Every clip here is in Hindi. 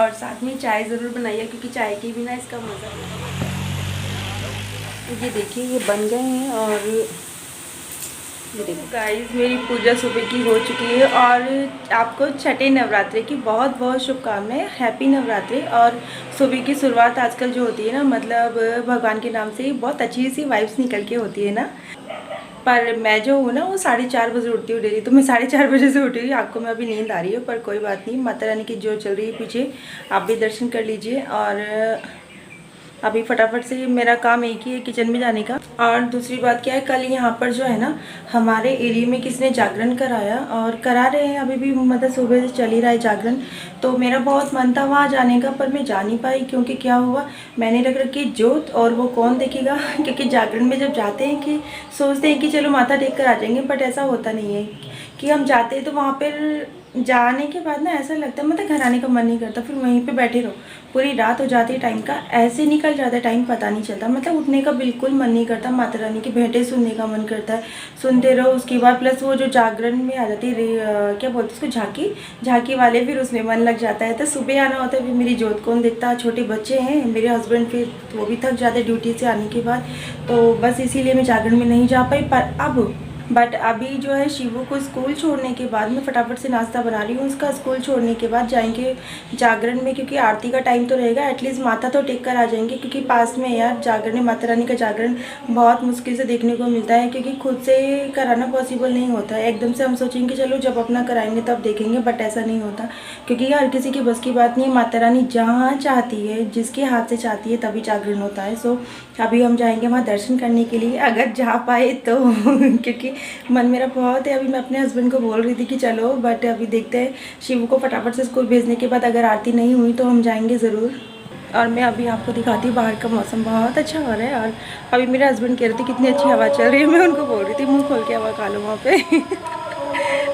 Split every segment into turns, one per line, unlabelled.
और साथ में चाय ज़रूर बनाइए क्योंकि चाय के बिना इसका मज़ा नहीं। ये देखिए ये बन गए हैं और ये देखो गाइस मेरी पूजा सुबह की हो चुकी है और आपको छठे नवरात्रि की बहुत बहुत शुभकामनाएं। हैप्पी नवरात्रि। और सुबह की शुरुआत आजकल जो होती है ना, मतलब भगवान के नाम से बहुत अच्छी सी वाइब्स निकल के होती है ना। पर मैं जो हूँ ना वो 4:30 बजे उठती हूँ डेली, तो मैं 4:30 बजे से उठी हुई। आपको मैं अभी नींद आ रही है पर कोई बात नहीं, माता रानी की जो चल रही है पीछे, आप भी दर्शन कर लीजिए। और अभी फटाफट से मेरा काम एक ही है किचन में जाने का। और दूसरी बात क्या है, कल यहाँ पर जो है ना हमारे एरिया में किसने जागरण कराया और करा रहे हैं अभी भी, मतलब सुबह से चल ही रहा है जागरण। तो मेरा बहुत मन था वहाँ जाने का पर मैं जा नहीं पाई क्योंकि क्या हुआ, मैंने रख रखी जोत और वो कौन देखेगा क्योंकि जागरण में जब जाते हैं कि सोचते हैं कि चलो माथा टेक कर आ जाएंगे, बट ऐसा होता नहीं है कि हम जाते हैं तो वहाँ पर जाने के बाद ना ऐसा लगता है मतलब घर आने का मन नहीं करता, फिर वहीं पे बैठे रहो। पूरी रात हो जाती है, टाइम का ऐसे निकल जाता है, टाइम पता नहीं चलता, मतलब उठने का बिल्कुल मन नहीं करता। माता रानी की भेंटें सुनने का मन करता है, सुनते रहो। उसके बाद प्लस वो जो जागरण में आ जाती है क्या बोलते हैं उसको, झांकी वाले, फिर उसमें मन लग जाता है। तो सुबह आना होता है, फिर मेरी जोत कौन देखता, छोटे बच्चे हैं मेरे हस्बैंड, फिर वो भी थक जाते ड्यूटी से आने के बाद। तो बस इसीलिए मैं जागरण में नहीं जा पाई। पर बट अभी जो है शिवू को स्कूल छोड़ने के बाद मैं फटाफट से नाश्ता बना रही हूँ। उसका स्कूल छोड़ने के बाद जाएंगे जागरण में, क्योंकि आरती का टाइम तो रहेगा, एटलीस्ट माथा तो टेक कर आ जाएंगे। क्योंकि पास में यार जागरण है, माता रानी का जागरण बहुत मुश्किल से देखने को मिलता है क्योंकि खुद से कराना पॉसिबल नहीं होता है। एकदम से हम सोचेंगे चलो जब अपना कराएंगे तब देखेंगे, बट ऐसा नहीं होता क्योंकि हर किसी की बस की बात नहीं है। माता रानी जहाँ चाहती है, जिसके हाथ से चाहती है तभी जागरण होता है। सो अभी हम जाएंगे वहाँ दर्शन करने के लिए, अगर जा पाए तो क्योंकि मन मेरा बहुत है। अभी मैं अपने हस्बैंड को बोल रही थी कि चलो, बट अभी देखते हैं शिव को फटाफट से स्कूल भेजने के बाद अगर आरती नहीं हुई तो हम जाएंगे ज़रूर। और मैं अभी आपको दिखाती हूँ, बाहर का मौसम बहुत अच्छा हो रहा है। और अभी मेरे हस्बैंड कह रहे थे कितनी अच्छी हवा चल रही है, मैं उनको बोल रही थी मुँह खोल के हवा खा लो वहाँ पे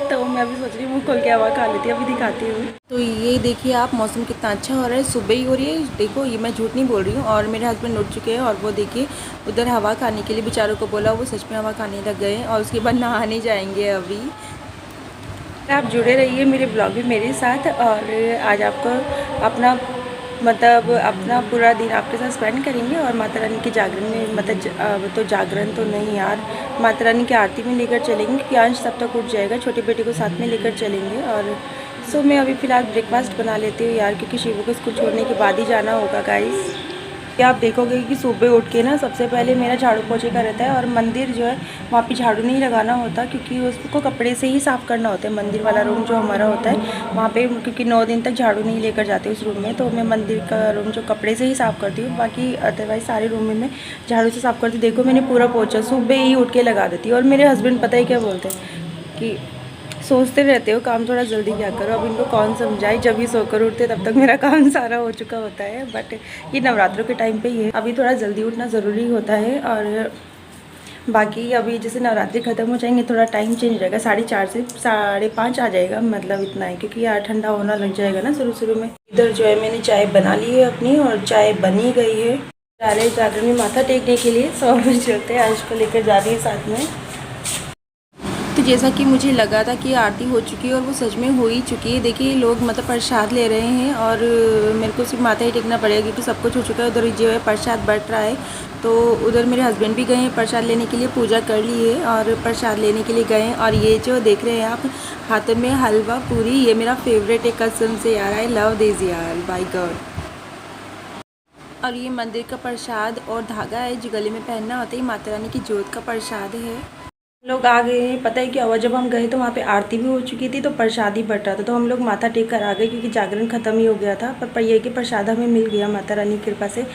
तो मैं अभी सोच रही हूँ मुँह खोल के हवा खा लेती हूँ, अभी दिखाती हूँ। तो ये देखिए आप, मौसम कितना अच्छा हो रहा है, सुबह ही हो रही है देखो, ये मैं झूठ नहीं बोल रही हूँ। और मेरे हस्बैंड उठ चुके हैं और वो देखिए उधर हवा खाने के लिए बेचारों को बोला, वो सच में हवा खाने लग गए हैं और उसके बाद नहाने जाएंगे अभी। आप जुड़े रहिए मेरे ब्लॉग में मेरे साथ। और आज आपको अपना मतलब अपना पूरा दिन आपके साथ स्पेंड करेंगे और माता रानी के जागरण में, मतलब तो जागरण तो नहीं यार, माता रानी की आरती में लेकर चलेंगे क्योंकि अंश तब तक उठ जाएगा, छोटे बेटे को साथ में लेकर चलेंगे। और सो मैं अभी फ़िलहाल ब्रेकफास्ट बना लेती हूँ यार, क्योंकि शिवू को स्कूल छोड़ने के बाद ही जाना होगा गाइस। क्या आप देखोगे कि सुबह उठ के ना सबसे पहले मेरा झाड़ू पोछे का रहता है। और मंदिर जो है वहाँ पे झाड़ू नहीं लगाना होता क्योंकि उसको कपड़े से ही साफ़ करना होता है। मंदिर वाला रूम जो हमारा होता है वहाँ पे, क्योंकि 9 दिन तक झाड़ू नहीं लेकर जाते उस रूम में, तो मैं मंदिर का रूम जो कपड़े से ही साफ़ करती हूँ। बाकी अदरवाइज़ सारे रूम में मैं झाड़ू से साफ़ करती हूँ। देखो मैंने पूरा पोछा सुबह ही उठ के लगा देती हूँ। और मेरे हस्बैंड पता है क्या बोलते हैं कि सोचते रहते हो काम थोड़ा जल्दी क्या करो। अब इनको कौन समझाए, जब भी सोकर उठते तब तक मेरा काम सारा हो चुका होता है। बट ये नवरात्रों के टाइम पे ही है, अभी थोड़ा जल्दी उठना ज़रूरी होता है। और बाकी अभी जैसे नवरात्रि ख़त्म हो जाएंगे थोड़ा टाइम चेंज रहेगा, 4:30 से 5:30 आ जाएगा, मतलब इतना है क्योंकि यार ठंडा होना लग जाएगा ना शुरू शुरू में। इधर जो है मैंने चाय बना ली है अपनी और चाय बनी गई है। जा रहे हैं जागरण में माथा टेकने के लिए, 100 बजे चलते हैं, अंश को लेकर जा रही है साथ में। तो जैसा कि मुझे लगा था कि आरती हो चुकी है और वो सच में हो ही चुकी है। देखिए लोग मतलब प्रसाद ले रहे हैं और मेरे को सिर्फ माथा ही टेकना पड़ेगा क्योंकि सब कुछ हो चुका है। उधर जो है प्रसाद बट रहा है, तो उधर मेरे हस्बैंड भी गए हैं प्रसाद लेने के लिए, पूजा कर ली है और प्रसाद लेने के लिए गए हैं। और ये जो देख रहे हैं आप हाथों में हलवा पूरी, ये मेरा फेवरेट है कसम से यार, आई लव दिस यार, बाय गॉड। और ये मंदिर का प्रसाद और धागा है जो गले में पहनना होता है, माता रानी की जोत का प्रसाद है। लोग आ गए हैं, पता है क्या हुआ, जब हम गए तो वहाँ पे आरती भी हो चुकी थी तो प्रसाद ही बट रहा था, तो हम लोग माथा टेक कर आ गए क्योंकि जागरण ख़त्म ही हो गया था। पर ये कि प्रसाद हमें मिल गया माता रानी की कृपा से।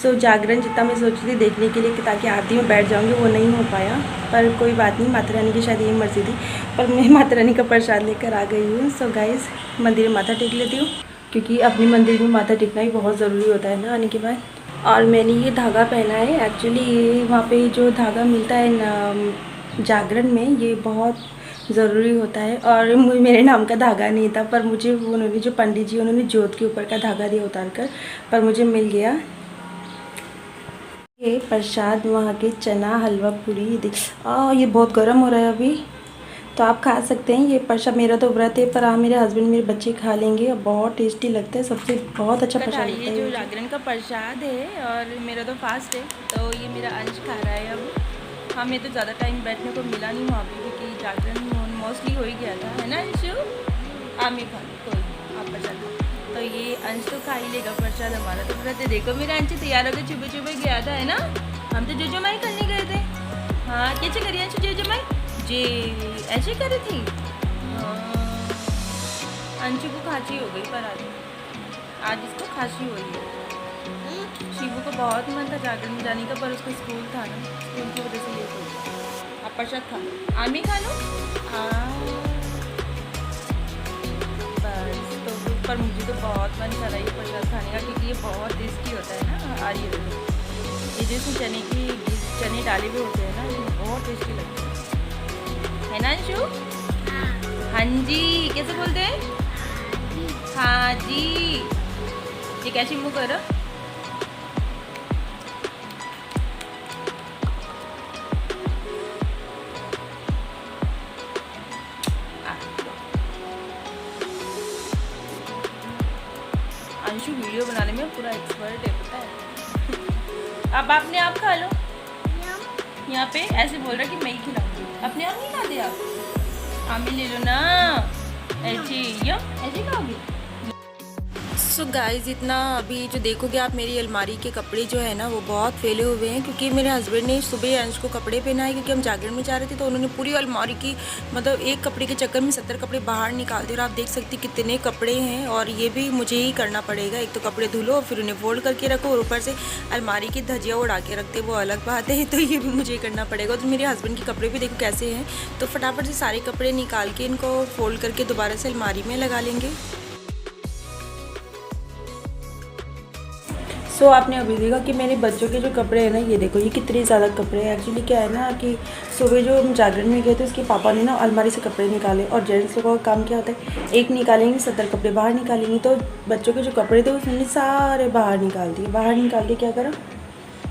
सो जागरण जितना मैं सोची थी देखने के लिए कि ताकि आरती में बैठ जाऊँगी वो नहीं हो पाया, पर कोई बात नहीं, माता रानी की शायद यही मर्जी थी। पर मैं माता रानी का प्रसाद लेकर आ गई हूँ। सो गाइस मंदिर में माथा टेक लेती हूँ क्योंकि अपने मंदिर में माथा टेकना ही बहुत ज़रूरी होता है ना आने के बाद। और मैंने ये धागा पहना है, एक्चुअली ये वहाँ पे जो धागा मिलता है ना जागरण में, ये बहुत ज़रूरी होता है। और मेरे नाम का धागा नहीं था, पर मुझे उन्होंने जो पंडित जी उन्होंने जोत के ऊपर का धागा दिया उतार कर, पर मुझे मिल गया। ये प्रसाद वहाँ के चना हलवा पूरी ये बहुत गर्म हो रहा है अभी, तो आप खा सकते हैं ये प्रसाद। मेरा तो व्रत है पर मेरे हस्बैंड मेरे बच्चे खा लेंगे और बहुत टेस्टी लगता है, सबसे बहुत अच्छा प्रसाद लगता है। ये जो जागरण का प्रसाद है और मेरा तो फास्ट है, तो ये मेरा अंश खा रहा है अब। हमें तो ज़्यादा टाइम बैठने को मिला नहीं वहाँ पे क्योंकि जागरण मोस्टली हो ही गया था, है ना अंशु? आमिर खा कोई आप प्रसाद, तो ये अंश तो खा ही लेगा प्रसाद। हमारा तो व्रत है। देखो मेरा अंश तैयार होकर चुपे चुपे गया था, है ना? हम तो जोजो माई करने गए थे। हाँ कैसे करिए अंशु जोजो माई जी ऐसे कर रही थी। अंशु को खांसी हो गई पर आज इसको खांसी हुई है। शिवू को बहुत मन था जागरण में जाने का पर उसका स्कूल था ना, स्कूल की वजह से लेट हो गया। आप प्रसाद खा लो, आमी खा लो। बस तो पर मुझे तो बहुत मन कर रहा है ये प्रसाद खाने का क्योंकि ये बहुत टेस्टी होता है ना। आ रही है ये जिसमें चने डाले हुए होते हैं ना, ये बहुत टेस्टी लगता है ना अंशु? हाँ जी कैसे बोलते हैं? हाँ जी। ये कैसे मुँह करो? अंशु वीडियो बनाने में पूरा एक्सपर्ट है पता है। अब आपने आप खा लो। यहाँ पे ऐसे बोल रहा कि मैं ही खिलाऊंगी, अपने आप नहीं खाते आप? आमी ले लो ना, ऐसे खाओगे? सो गाइस इतना अभी जो देखोगे आप मेरी अलमारी के कपड़े जो है ना वो बहुत फैले हुए हैं क्योंकि मेरे हस्बैंड ने सुबह अंश को कपड़े पहनाए क्योंकि हम जागरण में जा रहे थे, तो उन्होंने पूरी अलमारी की मतलब एक कपड़े के चक्कर में 70 कपड़े बाहर निकाल दिए। और आप देख सकते कितने कपड़े हैं और ये भी मुझे ही करना पड़ेगा। एक तो कपड़े धुलो फिर उन्हें फोल्ड करके रखो और ऊपर से अलमारी की धजिया उड़ा के रखते, वो अलग बात है, तो ये भी मुझे करना पड़ेगा। तो मेरे हस्बैंड के कपड़े भी देखो कैसे हैं, तो फटाफट से सारे कपड़े निकाल के इनको फोल्ड करके दोबारा से अलमारी में लगा लेंगे। सो आपने अभी देखा कि मेरे बच्चों के जो कपड़े हैं ना, ये देखो ये कितने ज़्यादा कपड़े हैं। एक्चुअली क्या है ना कि सुबह जो हम जागरण में गए थे उसके पापा ने ना अलमारी से कपड़े निकाले, और जेंट्स लोगों का काम क्या होता है एक निकालेंगे 70 कपड़े बाहर निकालेंगे, तो बच्चों के जो कपड़े थे उसने सारे बाहर निकाल दिए। बाहर निकाल के क्या करा,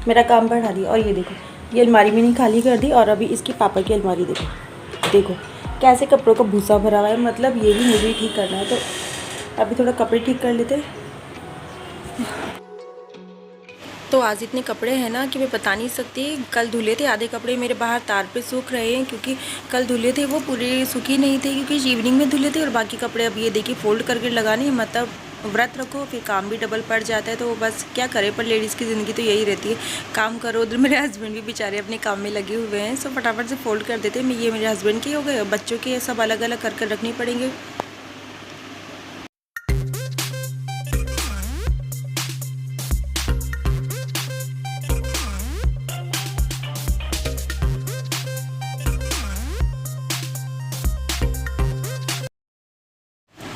मेरा काम बढ़ा दिया। और ये देखो ये अलमारी मैंने खाली कर दी और अभी इसकी पापा की अलमारी देखो कैसे कपड़ों का भूसा भरा हुआ है, मतलब ये भी मुझे ठीक करना है। तो अभी थोड़ा कपड़े ठीक कर लेते हैं। तो आज इतने कपड़े हैं ना कि मैं बता नहीं सकती। कल धुले थे आधे कपड़े मेरे बाहर तार पे सूख रहे हैं क्योंकि कल धुले थे वो पूरे सूखे नहीं थे क्योंकि इवनिंग में धुले थे, और बाकी कपड़े अब ये देखिए फोल्ड करके लगाने, मतलब व्रत रखो फिर काम भी डबल पड़ जाता है, तो बस क्या करे। पर लेडीज़ की ज़िंदगी तो यही रहती है, काम करो। उधर मेरे हस्बैंड भी बेचारे अपने काम में लगे हुए हैं, सो फटाफट से फोल्ड कर देते हैं। ये मेरे हस्बैंड के हो गए और बच्चों के सब अलग अलग कर रखने पड़ेंगे।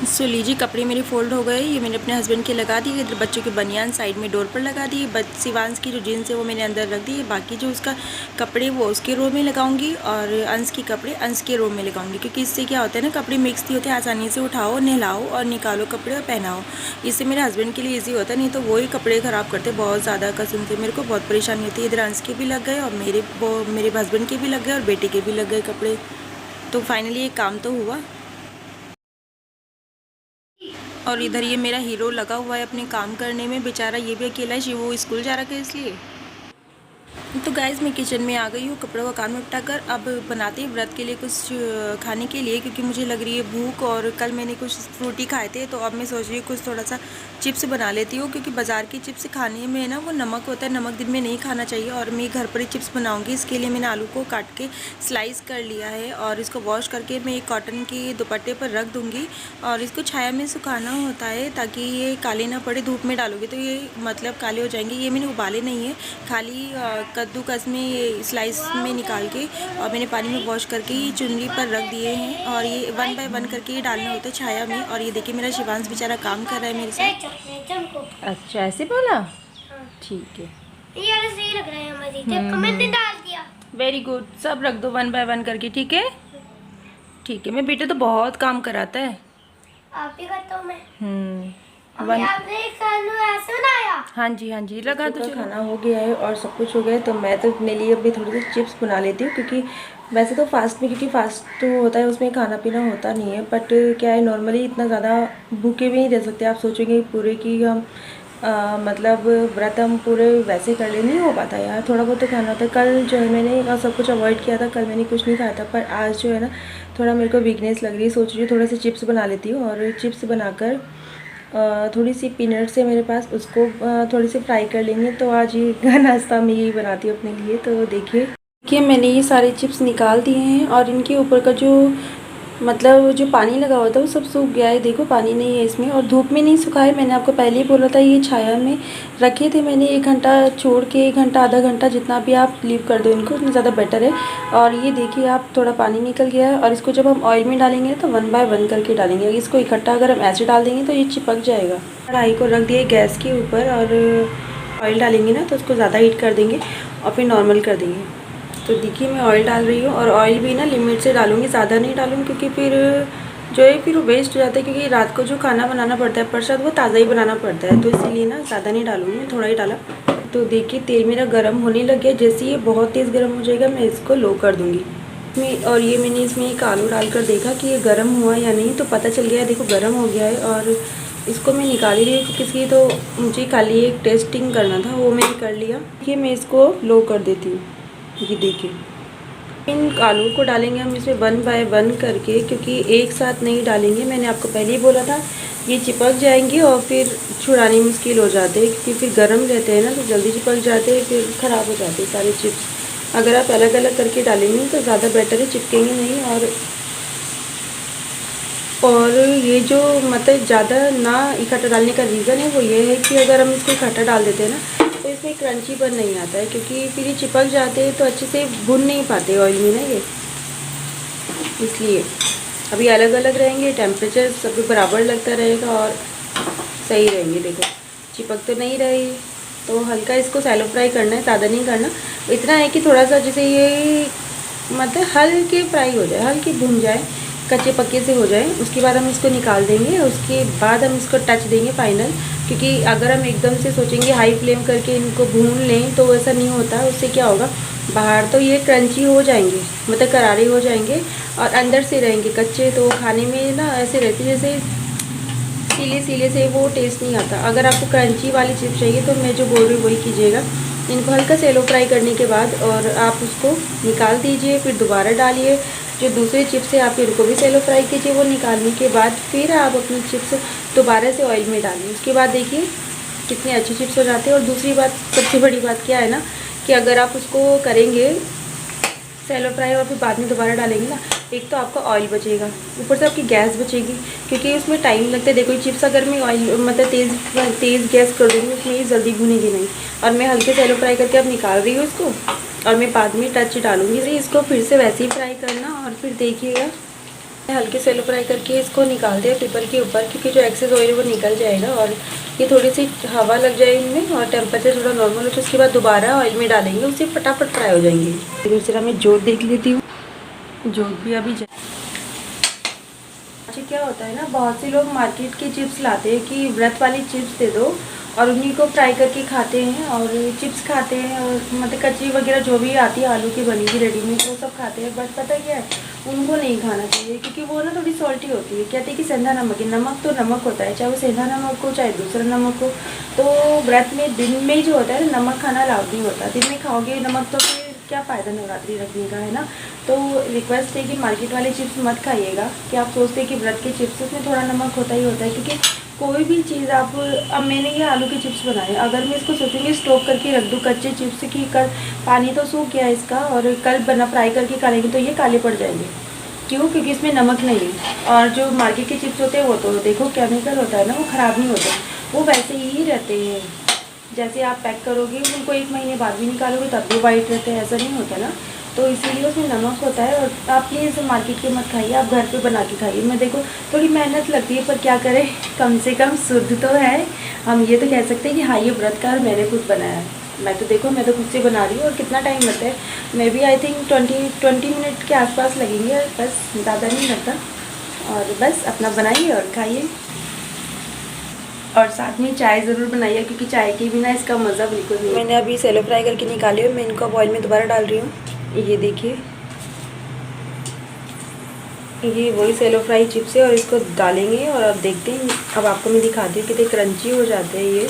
सो लीजिए कपड़े मेरे फोल्ड हो गए, ये मैंने अपने हस्बैंड के लगा दिए। इधर बच्चों के बनियान साइड में डोर पर लगा दिए। शिवांश की जो जीन्स है वो मैंने अंदर रख दी है, बाकी जो उसका कपड़े वो उसके रो में लगाऊंगी और अंश के कपड़े अंश के रो में लगाऊंगी, क्योंकि इससे क्या होता है ना कपड़े मिक्स नहीं होते, आसानी से उठाओ नहलाओ और निकालो कपड़े और पहनाओ। इससे मेरे हस्बैंड के लिए ईजी होता है, नहीं तो वही कपड़े ख़राब करते बहुत ज़्यादा कसम से। मेरे को बहुत परेशानी होती है। इधर अंश के भी लग गए और मेरे हस्बैंड के भी लग गए और बेटे के भी लग गए कपड़े, तो फाइनली ये काम तो हुआ। और इधर ये मेरा हीरो लगा हुआ है अपने काम करने में, बेचारा ये भी अकेला है, वो स्कूल जा रहा है इसलिए। तो गाइज़ मैं किचन में आ गई हूँ, कपड़ों का काम निपटा कर। अब बनाते हैं व्रत के लिए कुछ खाने के लिए, क्योंकि मुझे लग रही है भूख, और कल मैंने कुछ फ्रूटी खाए थे, तो अब मैं सोच रही हूँ कुछ थोड़ा सा चिप्स बना लेती हूँ, क्योंकि बाज़ार की चिप्स खाने में ना वो नमक होता है, नमक दिन में नहीं खाना चाहिए। और मैं घर पर ही चिप्स बनाऊँगी। इसके लिए मैंने आलू को काट के स्लाइस कर लिया है और इसको वॉश करके मैं एक कॉटन के दुपट्टे पर रख दूँगी और इसको छाया में सुखाना होता है ताकि ये काले ना पड़े। धूप में डालोगे तो ये मतलब काले हो जाएंगे। ये मैंने उबाले नहीं है, खाली कद्दूकस में ये स्लाइस में निकाल के और मैंने पानी में वॉश करके ये चुनरी पर रख दिए हैं, और ये 1 बाय 1 करके ये डालना होता है छाया में। और ये देखिए मेरा शिवांश बेचारा काम कर रहा है मेरे साथ। अच्छा ऐसे बोला, ठीक है,
ये सही लग रहा है हमारी, जब मैंने डाल दिया।
वेरी गुड, सब रख दो 1 बाय 1 करके, ठीक है ठीक है। मैं बेटे तो बहुत काम कराता है।
आप भी करता हूँ मैं। अभी आपने खाना ऐसे बनाया?
हाँ जी लगा तो खाना हो गया है और सब कुछ हो गया है। तो मैं तो अपने लिए अभी थोड़ी सी चिप्स बना लेती हूँ, क्योंकि वैसे तो फास्ट में, क्योंकि फास्ट तो होता है उसमें खाना पीना होता नहीं है, बट क्या है नॉर्मली इतना ज़्यादा भूखे भी नहीं रह सकते। आप सोचेंगे पूरे कि हम मतलब व्रत हम पूरे वैसे कर ले, नहीं हो पाता यार, थोड़ा बहुत तो खाना होता है। कल जो है मैंने सब कुछ अवॉइड किया था, कल मैंने कुछ नहीं खाया था, पर आज जो है ना थोड़ा मेरे को वीकनेस लग रही है। सोच रही हूँ थोड़ा सा चिप्स बना लेती हूँ, और चिप्स बनाकर थोड़ी सी पीनट्स है मेरे पास, उसको थोड़ी सी फ्राई कर लेंगे। तो आज ये नाश्ता मैं यही बनाती हूँ अपने लिए। तो देखिए मैंने ये सारे चिप्स निकाल दिए हैं, और इनके ऊपर का जो मतलब जो पानी लगा हुआ था वो सब सूख गया है। देखो पानी नहीं है इसमें, और धूप में नहीं सूखा है। मैंने आपको पहले ही बोला था, ये छाया में रखे थे मैंने 1 घंटा छोड़ के, 1 घंटा आधा घंटा जितना भी आप लीव कर दो इनको, उतना ज़्यादा बेटर है। और ये देखिए आप थोड़ा पानी निकल गया है, और इसको जब हम ऑयल में डालेंगे तो 1 बाय 1 करके डालेंगे। इसको इकट्ठा अगर हम ऐसे डाल देंगे तो ये चिपक जाएगा। कढ़ाई को रख दिए गैस के ऊपर, और ऑयल डालेंगे ना तो उसको ज़्यादा हीट कर देंगे और फिर नॉर्मल कर देंगे। तो देखिए मैं ऑयल डाल रही हूँ, और ऑयल भी ना लिमिट से डालूँगी, ज़्यादा नहीं डालूँगी, क्योंकि फिर जो है फिर वो वेस्ट हो जाता है। क्योंकि रात को जो खाना बनाना पड़ता है प्रसाद, वो ताज़ा ही बनाना पड़ता है, तो इसीलिए ना ज़्यादा नहीं डालूँगी, थोड़ा ही डाला। तो देखिए तेल मेरा गर्म होने लग गया। जैसे ये बहुत तेज़ गर्म हो जाएगा मैं इसको लो कर दूँगी। और ये मैंने इसमें एक आलू डालकर देखा कि ये गर्म हुआ या नहीं, तो पता चल गया, देखो गर्म हो गया है। और इसको मैं निकाल ही रही हूँ, किसी तो मुझे खाली एक टेस्टिंग करना था, वो मैंने कर लिया। ये मैं इसको लो कर देती हूँ। ये देखिए इन आलू को डालेंगे हम इसमें 1 बाय 1 करके, क्योंकि एक साथ नहीं डालेंगे। मैंने आपको पहले ही बोला था ये चिपक जाएंगे और फिर छुड़ाने मुश्किल हो जाते हैं, क्योंकि फिर गर्म रहते हैं ना तो जल्दी चिपक जाते हैं, फिर ख़राब हो जाते हैं सारे चिप्स। अगर आप अलग अलग करके डालेंगे तो ज़्यादा बेटर है, चिपकेंगे नहीं। और ये जो मतलब ज़्यादा ना इकट्ठा डालने का रीज़न है वो ये है कि अगर हम इसको इकट्ठा डाल देते हैं ना तो इसमें क्रंची बन नहीं आता है, क्योंकि फिर ये चिपक जाते हैं तो अच्छे से भुन नहीं पाते ऑयल में ना ये, इसलिए अभी अलग अलग रहेंगे, टेम्परेचर सभी बराबर लगता रहेगा और सही रहेंगे। देखो चिपक तो नहीं रही, तो हल्का इसको सैलो फ्राई करना है, ज़्यादा नहीं करना। इतना है कि थोड़ा सा जैसे ये मतलब हल्के फ्राई हो जाए, हल्की भुन जाए, कच्चे पक्के से हो जाए, उसके बाद हम इसको निकाल देंगे। उसके बाद हम इसको टच देंगे फाइनल, क्योंकि अगर हम एकदम से सोचेंगे हाई फ्लेम करके इनको भून लें तो वैसा नहीं होता। उससे क्या होगा, बाहर तो ये क्रंची हो जाएंगे, मतलब करारे हो जाएंगे, और अंदर से रहेंगे कच्चे, तो खाने में ना ऐसे रहती जैसे सीले सीले से, वो टेस्ट नहीं आता। अगर आपको क्रंची वाली चिप्स चाहिए तो मैं जो बोल रही हूँ वही कीजिएगा। इनको हल्का सेलो फ्राई करने के बाद और आप उसको निकाल दीजिए, फिर दोबारा डालिए। जो दूसरे चिप्स है आप इनको भी सेलो फ्राई कीजिए। वो निकालने के बाद फिर आप अपनी चिप्स दोबारा से ऑयल में डालिए। उसके बाद देखिए कितने अच्छे चिप्स हो जाते हैं। और दूसरी बात, सबसे बड़ी बात क्या है ना, कि अगर आप उसको करेंगे सेलो फ्राई और फिर बाद में दोबारा डालेंगे ना, एक तो आपका ऑयल बचेगा, ऊपर से आपकी गैस बचेगी, क्योंकि उसमें टाइम लगता है। देखो ये चिप्स अगर मैं ऑयल मतलब तेज़ गैस कर दूँगी उसमें ये जल्दी भुनेगी नहीं। और मैं हल्के सेलो फ्राई करके अब निकाल रही हूँ इसको, और मैं बाद में टच डालूँगी। इसको फिर से वैसे ही फ्राई करना, और फिर देखिएगा हल्के सेलो फ्राई करके इसको निकाल दिया पेपर के ऊपर, क्योंकि जो एक्सेस ऑयल है वो निकल जाएगा। और ये थोड़ी सी हवा लग जाए इनमें और टेम्परेचर थोड़ा नॉर्मल हो तो उसके बाद दोबारा ऑयल में डालेंगे, उससे फटाफट फ्राई हो जाएंगे। दूसरा मैं जोत देख लेती हूँ, जोत भी अभी अच्छा क्या होता है ना, बहुत से लोग मार्केट के चिप्स लाते हैं कि व्रत वाली चिप्स दे दो, और उन्हीं को फ्राई करके खाते हैं और चिप्स खाते हैं, और मतलब कचरी वगैरह जो भी आती है आलू की बनी हुई रेडीमेड वो सब खाते हैं। बट पता क्या है, उनको नहीं खाना चाहिए, क्योंकि वो ना थोड़ी सॉल्टी होती है। कहते हैं कि सेंधा नमक है, नमक तो नमक होता है, चाहे वो सेंधा नमक हो चाहे दूसरा नमक हो। तो व्रत में दिन में जो होता है नमक खाना अलाउड नहीं होता। दिन में खाओगे नमक तो फिर क्या फ़ायदा नवरात्रि रखने का, है ना। तो रिक्वेस्ट है कि मार्केट वाले चिप्स मत खाइएगा, कि आप सोचते हैं कि व्रत के चिप्स उसमें थोड़ा नमक होता ही होता है। क्योंकि कोई भी चीज़ आप, अब मैंने ये आलू के चिप्स बनाए, अगर मैं इसको सोचूंगी स्टोक करके रख दूँ कच्चे चिप्स की, कल पानी तो सूख गया इसका और कल बना फ्राई करके खा लेंगे तो ये काले पड़ जाएंगे। क्यों? क्योंकि इसमें नमक नहीं है। और जो मार्केट के चिप्स होते हैं वो तो देखो केमिकल होता है ना, वो ख़राब नहीं होते, वो वैसे ही रहते हैं। जैसे आप पैक करोगे उनको 1 महीने बाद भी निकालोगे तब भी वाइट रहते हैं, ऐसा नहीं होता ना। तो इसीलिए उसमें नमक होता है। और आप प्लीज़ मार्केट के मत खाइए, आप घर पे बना के खाइए। मैं देखो थोड़ी मेहनत लगती है, पर क्या करें, कम से कम शुद्ध तो है। हम ये तो कह सकते हैं कि हाँ ये व्रत का मैंने खुद बनाया है। मैं तो देखो, मैं तो खुद से बना रही हूँ। और कितना टाइम लगता है, मैं भी आई थिंक 20 मिनट के आसपास लगेंगे, बस ज़्यादा नहीं लगता। और बस अपना बनाइए और खाइए। और साथ में चाय ज़रूर बनाइए, क्योंकि चाय के बिना इसका मज़ा बिल्कुल नहीं। मैंने अभी सेलो फ्राई करके निकाले हुए, मैं इनको ऑयल में दोबारा डाल रही हूँ। ये देखिए, ये वही सेलो फ्राई चिप्स है और इसको डालेंगे और अब देखते हैं। अब आपको मैं दिखाती हूँ कितने क्रंची हो जाते हैं ये,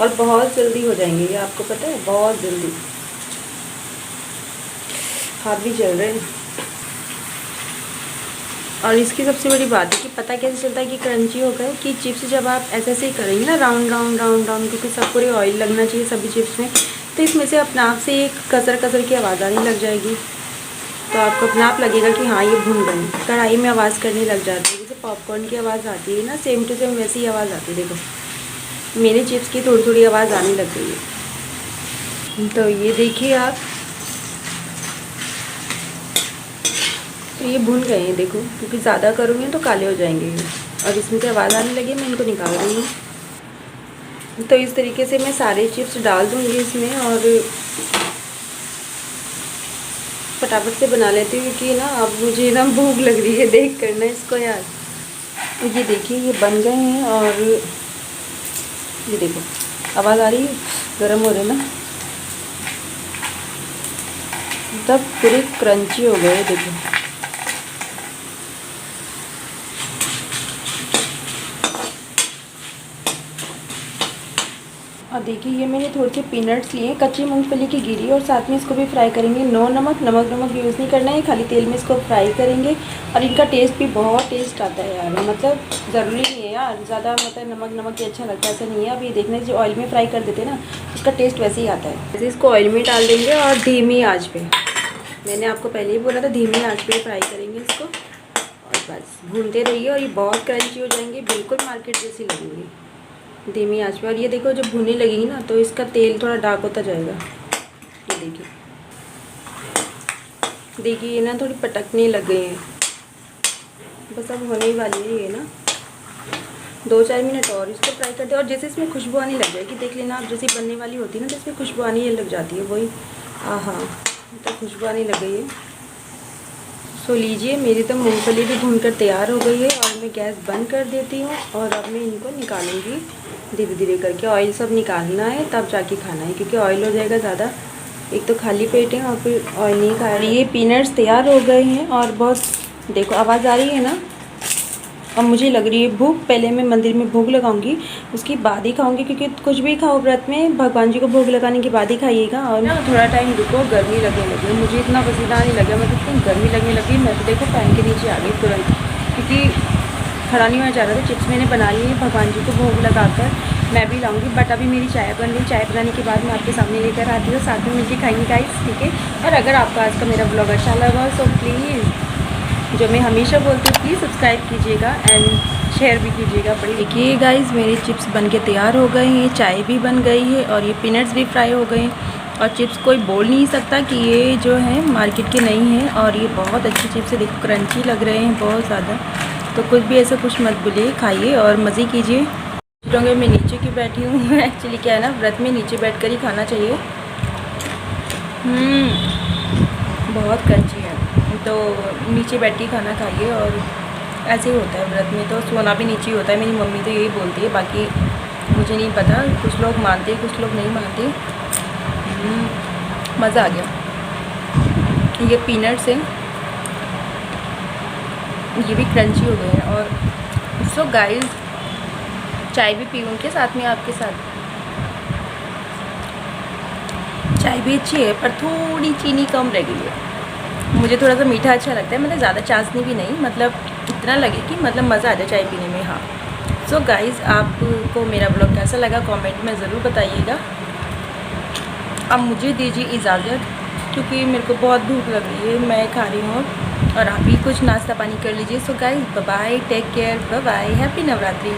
और बहुत जल्दी हो जाएंगे ये, आपको पता है, बहुत जल्दी। हाथ भी जल रहे हैं। और इसकी सबसे बड़ी बात है कि पता कैसे चलता है कि क्रंची हो गए, कि चिप्स जब आप ऐसे ऐसे ही करेंगे ना, राउंड राउंड राउंड राउंड, क्योंकि सब पूरे ऑयल लगना चाहिए सभी चिप्स में, तो इसमें से अपने आप से एक कसर कसर की आवाज़ आने लग जाएगी। तो आपको अपने आप लगेगा कि हाँ ये भून गए। कढ़ाई में आवाज़ करने लग जाती है, जैसे पॉपकॉर्न की आवाज़ आती है ना, सेम टू सेम वैसी ही आवाज़ आती है। देखो मेरे चिप्स की थोड़ी थोड़ी आवाज़ आने लग गई है। तो ये देखिए आप, तो ये भून गए हैं देखो, क्योंकि ज़्यादा करूँगी तो काले हो जाएंगे ये। और इसमें से आवाज़ आने लगी, मैं इनको निकाल रही हूँ। तो इस तरीके से मैं सारे चिप्स डाल दूँगी इसमें और फटाफट से बना लेती हूँ, क्योंकि ना अब मुझे ना भूख लग रही है देख कर ना इसको यार। ये देखिए ये बन गए हैं और ये देखो आवाज़ आ रही है, गर्म हो रहे ना, तब पूरे क्रंची हो गए। देखो और देखिए ये मैंने थोड़े से पीनट्स लिए, कच्ची मूंगफली की गिरी, और साथ में इसको भी फ्राई करेंगे। नो नमक यूज़ नहीं करना है, खाली तेल में इसको फ्राई करेंगे। और इनका टेस्ट भी बहुत टेस्ट आता है यार, मतलब ज़रूरी नहीं है यार ज़्यादा, मतलब नमक ही अच्छा लगता है, ऐसा नहीं है। अब ये देखना, जो ऑयल में फ्राई कर देते हैं ना, उसका टेस्ट वैसे ही आता है। जैसे इसको ऑयल में डाल देंगे और धीमी आँच पर, मैंने आपको पहले ही बोला था धीमी आँच पर फ्राई करेंगे इसको, और बस भूनते रहिए। और ये बहुत क्रंची हो जाएंगे, बिल्कुल मार्केट जैसी लगेंगी धीमी आंच पे। और ये देखो जब भुनने लगेगी ना, तो इसका तेल थोड़ा डार्क होता जाएगा। ये देखिए, देखिए ये ना थोड़ी पटकने लग गई हैं, बस अब होने ही वाली है ये ना। 2-4 मिनट और इसको फ्राई करते हैं। और जैसे इसमें खुशबू आने लग जाएगी, देख लेना आप, जैसे बनने वाली होती है ना, तो इसमें खुशबू आने लग जाती है, वही हाँ तो खुशबू आने लग गई है। सो लीजिए, मेरी तो मूंगफली भी भूनकर तैयार हो गई है और मैं गैस बंद कर देती हूँ। और अब मैं इनको निकालूंगी धीरे धीरे करके। ऑयल सब निकालना है तब जाके खाना है, क्योंकि ऑयल हो जाएगा ज़्यादा, एक तो खाली पेट है और फिर ऑयल नहीं खा रही। ये पीनट्स तैयार हो गए हैं और बहुत, देखो आवाज़ आ रही है ना। अब मुझे लग रही है भूख, पहले मैं मंदिर में भोग लगाऊंगी, उसके बाद ही खाऊंगी, क्योंकि कुछ भी खाओ व्रत में भगवान जी को भोग लगाने के बाद ही खाइएगा। और ना थोड़ा टाइम रुको, गर्मी लगने लगी, मुझे इतना पसीना आने लगा, मतलब इतनी गर्मी लगने लगी। मैं तो देखो फैन के नीचे आ गई तुरंत, क्योंकि खड़ा नहीं होना चाह रहा था। चिप्स मैंने बना लिए हैं, भगवान जी को भोग लगाकर मैं भी लाऊंगी। बट अभी मेरी चाय बन रही, चाय बनाने के बाद मैं आपके सामने लेकर आती हूँ, साथ में मिलकर खाएंगे गाइस, ठीक है। और अगर आपको आज का मेरा ब्लॉग अच्छा लगा तो प्लीज़, जो मैं हमेशा बोलती हूँ, प्लीज़ सब्सक्राइब कीजिएगा एंड शेयर भी कीजिएगा। पड़ी देखिए गाइस, मेरे चिप्स बन के तैयार हो गए हैं, चाय भी बन गई है और ये पीनट्स भी फ्राई हो गए हैं। और चिप्स कोई बोल नहीं सकता कि ये जो है मार्केट के नहीं हैं, और ये बहुत अच्छी चिप्स है। देखो क्रंची लग रहे हैं बहुत ज़्यादा, तो कुछ भी ऐसा कुछ मत बोलिए, खाइए और मज़े कीजिए। क्योंकि मैं नीचे की बैठी हूँ एक्चुअली क्या है ना, व्रत में नीचे बैठ कर ही खाना चाहिए। बहुत क्रंची है, तो नीचे बैठ के खाना खाइए। और ऐसे ही होता है व्रत में, तो सोना भी नीचे ही होता है। मेरी मम्मी तो यही बोलती है, बाकी मुझे नहीं पता, कुछ लोग मानते कुछ लोग नहीं मानते। मज़ा आ गया। ये पीनट्स हैं, ये भी क्रंची हो गए हैं। और सो गाइस, चाय भी पीऊँगी साथ में आपके साथ। चाय भी अच्छी है पर थोड़ी चीनी कम रह गई है। मुझे थोड़ा सा मीठा अच्छा लगता है, मतलब ज़्यादा चाशनी भी नहीं, मतलब इतना लगे कि मतलब मज़ा आ जाए चाय पीने में। हाँ सो गाइज़, आपको मेरा ब्लॉग कैसा लगा कमेंट में ज़रूर बताइएगा। अब मुझे दीजिए इजाज़त, क्योंकि मेरे को बहुत भूख लग रही है, मैं खा रही हूँ। और आप भी कुछ नाश्ता पानी कर लीजिए। So guys, bye bye, take care, bye bye, happy Navratri.